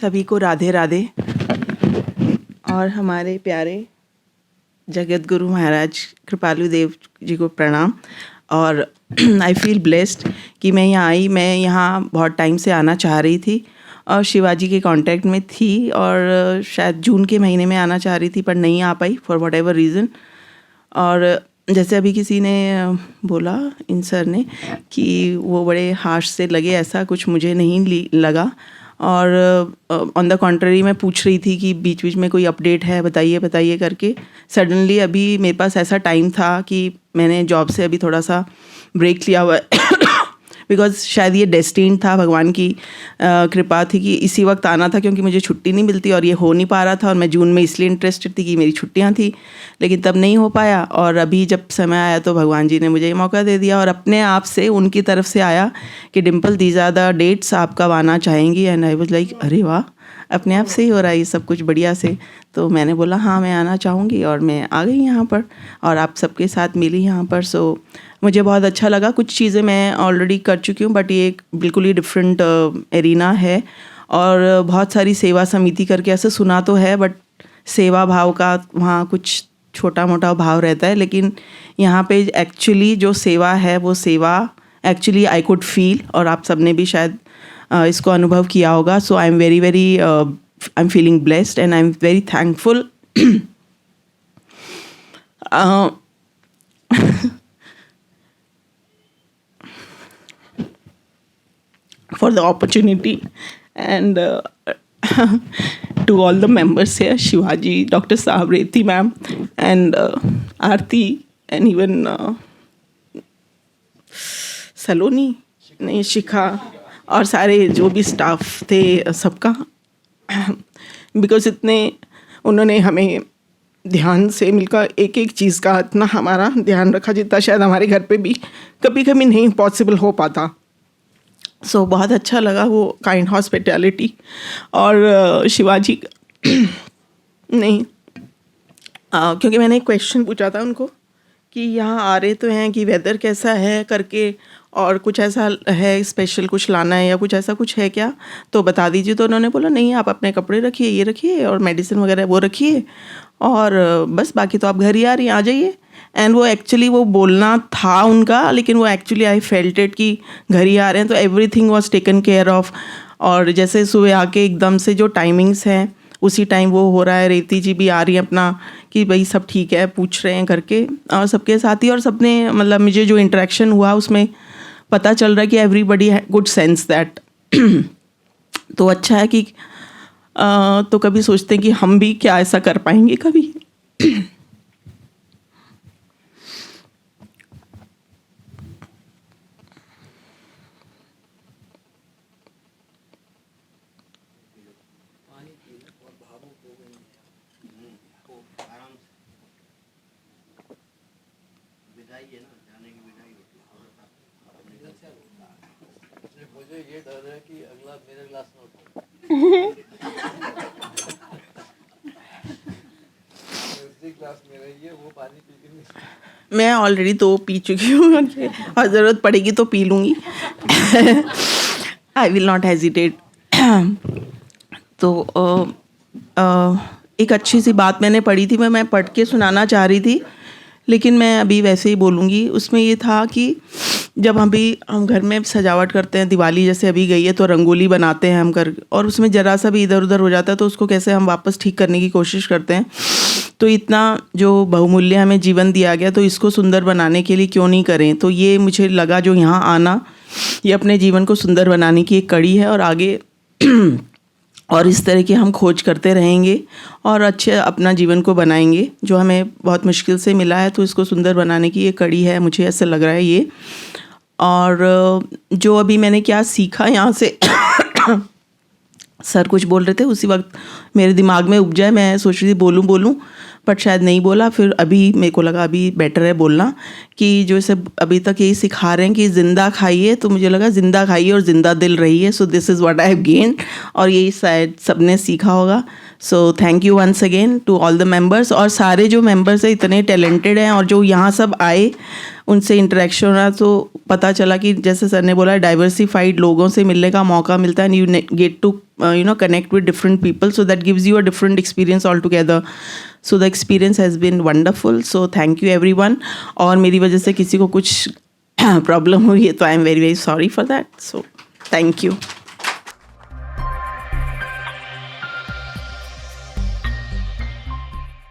सभी को राधे राधे और हमारे प्यारे जगत गुरु महाराज कृपालु देव जी को प्रणाम। और आई फील ब्लेस्ड कि मैं यहाँ आई। मैं यहाँ बहुत टाइम से आना चाह रही थी और शिवाजी के कांटेक्ट में थी और शायद जून के महीने में आना चाह रही थी पर नहीं आ पाई फॉर वट एवर रीज़न। और जैसे अभी किसी ने बोला इन सर ने कि वो बड़े हार्श से लगे, ऐसा कुछ मुझे नहीं लगा। और ऑन द कॉन्ट्ररी मैं पूछ रही थी कि बीच बीच में कोई अपडेट है, बताइए बताइए करके। सडनली अभी मेरे पास ऐसा टाइम था कि मैंने जॉब से अभी थोड़ा सा ब्रेक लिया हुआ है बिकॉज़ शायद ये डेस्टिन था, भगवान की कृपा थी कि इसी वक्त आना था, क्योंकि मुझे छुट्टी नहीं मिलती और ये हो नहीं पा रहा था। और मैं जून में इसलिए इंटरेस्टेड थी कि मेरी छुट्टियां थी, लेकिन तब नहीं हो पाया। और अभी जब समय आया तो भगवान जी ने मुझे ये मौका दे दिया और अपने आप से उनकी तरफ से आया कि Dimple these are the dates, आप कब आना चाहेंगी। एंड आई वाज लाइक अरे वाह, अपने आप से ही हो रहा है ये सब कुछ बढ़िया से। तो मैंने बोला हाँ मैं आना चाहूँगी और मैं आ गई यहाँ पर और आप सबके साथ मिली यहाँ पर। सो मुझे बहुत अच्छा लगा। कुछ चीज़ें मैं ऑलरेडी कर चुकी हूँ बट ये एक बिल्कुल ही डिफरेंट एरिना है। और बहुत सारी सेवा समिति करके ऐसे सुना तो है बट सेवा भाव का वहाँ कुछ छोटा मोटा भाव रहता है, लेकिन यहाँ पे एक्चुअली जो सेवा है वो सेवा एक्चुअली आई कुड फील, और आप सबने भी शायद इसको अनुभव किया होगा। So I am very I am feeling blessed and I am very thankful for the opportunity and to all the members here, Shivaji, Dr. Sabreti ma'am and Aarti and even Saloni, नहीं शिखा और सारे जो भी staff थे सबका, because इतने उन्होंने हमें ध्यान से मिलकर एक एक चीज़ का इतना हमारा ध्यान रखा जितना शायद हमारे घर पे भी कभी कभी नहीं पॉसिबल हो पाता। सो बहुत अच्छा लगा वो काइंड हॉस्पिटैलिटी। और शिवाजी नहीं क्योंकि मैंने एक क्वेश्चन पूछा था उनको कि यहाँ आ रहे तो हैं कि वेदर कैसा है करके, और कुछ ऐसा है स्पेशल कुछ लाना है या कुछ ऐसा कुछ है क्या तो बता दीजिए। तो उन्होंने बोला नहीं आप अपने कपड़े रखिए, ये रखिए और मेडिसिन वगैरह वो रखिए और बस बाकी तो आप घर ही आ रही हैं, आ जाइए। एंड वो एक्चुअली वो बोलना था उनका, लेकिन वो एक्चुअली आई फेल्ट इट कि घर ही आ रहे हैं तो everything was taken care of. और जैसे सुबह आके एकदम से जो टाइमिंग्स हैं उसी टाइम वो हो रहा है। रेवती जी भी आ रही हैं अपना कि भाई सब ठीक है, पूछ रहे हैं करके और सबके साथ ही। और सबने मतलब मुझे जो इंटरेक्शन हुआ उसमें पता चल रहा है कि एवरीबडी गुड सेंस दैट। तो अच्छा है कि तो कभी सोचते हैं कि हम भी क्या ऐसा कर पाएंगे कभी। मुझे ये डर है कि अगला मेरे ग्लास में उठाऊं। ग्लास में रही है वो पानी पी के मैं ऑलरेडी 2 पी चुकी हूँ और ज़रूरत पड़ेगी तो पी लूँगी। I will not hesitate. तो एक अच्छी सी बात मैंने पढ़ी थी, मैं पढ़ के सुनाना चाह रही थी लेकिन मैं अभी वैसे ही बोलूँगी। उसमें ये था कि जब हम घर में सजावट करते हैं, दिवाली जैसे अभी गई है तो रंगोली बनाते हैं हम घर, और उसमें ज़रा सा भी इधर उधर हो जाता है तो उसको कैसे हम वापस ठीक करने की कोशिश करते हैं। तो इतना जो बहुमूल्य हमें जीवन दिया गया तो इसको सुंदर बनाने के लिए क्यों नहीं करें। तो ये मुझे लगा जो यहाँ आना ये अपने जीवन को सुंदर बनाने की एक कड़ी है। और आगे और इस तरह की हम खोज करते रहेंगे और अच्छे अपना जीवन को बनाएंगे जो हमें बहुत मुश्किल से मिला है। तो इसको सुंदर बनाने की ये कड़ी है, मुझे ऐसा लग रहा है ये। और जो अभी मैंने क्या सीखा यहाँ से सर कुछ बोल रहे थे उसी वक्त मेरे दिमाग में उपजा, मैं सोच रही थी बोलूँ बट शायद नहीं बोला। फिर अभी मेरे को लगा अभी बेटर है बोलना कि जो इसे अभी तक यही सिखा रहे हैं कि ज़िंदा खाइए, तो मुझे लगा ज़िंदा खाइए और ज़िंदा दिल रहिए। So this is what I have gained और यही शायद सबने सीखा होगा। So thank you once again to all the members. और सारे जो मेंबर्स हैं इतने टैलेंटेड हैं, और जो यहाँ सब आए उनसे इंटरेक्शन रहा तो पता चला कि जैसे सर ने बोला डाइवर्सिफाइड लोगों से मिलने का मौका मिलता है, and you get to connect with different people, so that gives you a different experience altogether. So the experience has been wonderful. So thank you everyone. और मेरी वजह से किसी को कुछ प्रॉब्लम हुई है तो आई am very very sorry for that. So thank you.